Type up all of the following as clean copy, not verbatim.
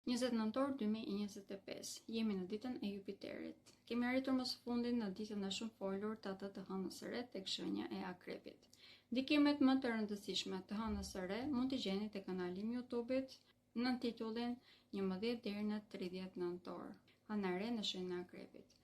20 nëntor 2025. Jemi në ditën e Jupiterit. Kemi arritur më së fundit në ditën e shumë folur të atë të hënës së re tek shenja e Akrepit. Ndikimet më të rëndësishme të hënës së re mund t'i gjeni te kanali im YouTube-it në titullin 11 deri në 30 nëntor. Hëna e re në shenjën e Akrepit.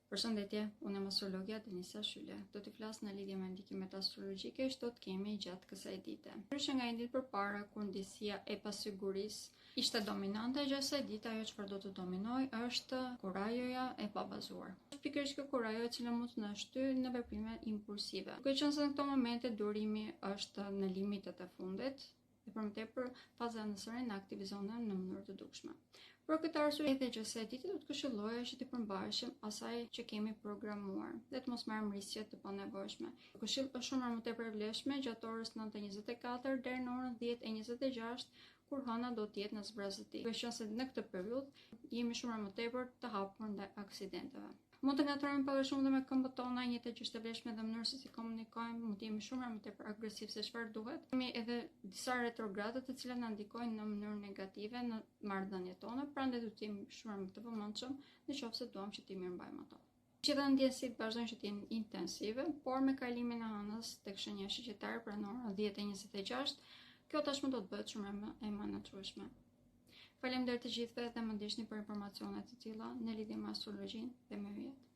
Përshëndetje, unë jam astrologja Denisa Shyle. Do t'i flas në lidhje me ndikimet astrologjike që do të kemi gjatë kësaj dite. Ndryshe nga një ditë përpara, kur ndjesia e pasigurisë ishte dominante, gjatë kësaj dite ajo çfarë do të dominojë është kurajoja e pabazuar. Pikërisht kjo kurajo e cila mund të na shtyjë në veprime impulsive. Duke qenë se në këto momente durimi është në limitet e fundit, dhe për më tepër faza e hënës së re na aktivizon në mënyrë të dukshme. Për këtë arsye edhe gjatë kësaj dite do të këshilloja që të përmbaheshim asaj që kemi programuar dhe të mos marrim risqe të panevojshme. Këshill është shumë më tepër e vlefshme gjatë orës 9:24 deri në orën 10:26 kur hëna do të jetë në zbrazëti. Qëse se në këtë periudhë jemi shumë më tepër të hapur ndaj aksidenteve. Mund të ngatrohemi pak shumë dhe me këmbët tona, një të që është e vlefshme dhe mënyrë se si komunikojmë, mund të jemi shumë më tepër agresiv se çfarë duhet. Kemi edhe disa retrogradë të cilat na ndikojnë në mënyrë negative në marrëdhëniet tona, prandaj duhet të jemi shumë më të vëmendshëm nëse duam që të mirëmbajmë ato. Gjithë ndjesitë vazhdojnë që të jenë intensive, por me kalimin e hënës tek shenja shqiptare pranë orës 10:26, kjo tashmë do të bëhet shumë më e menaxhueshme. Faleminderit të gjithëve dhe më ndiqni për informacione të tilla në lidhje me astrologjinë dhe me yjet.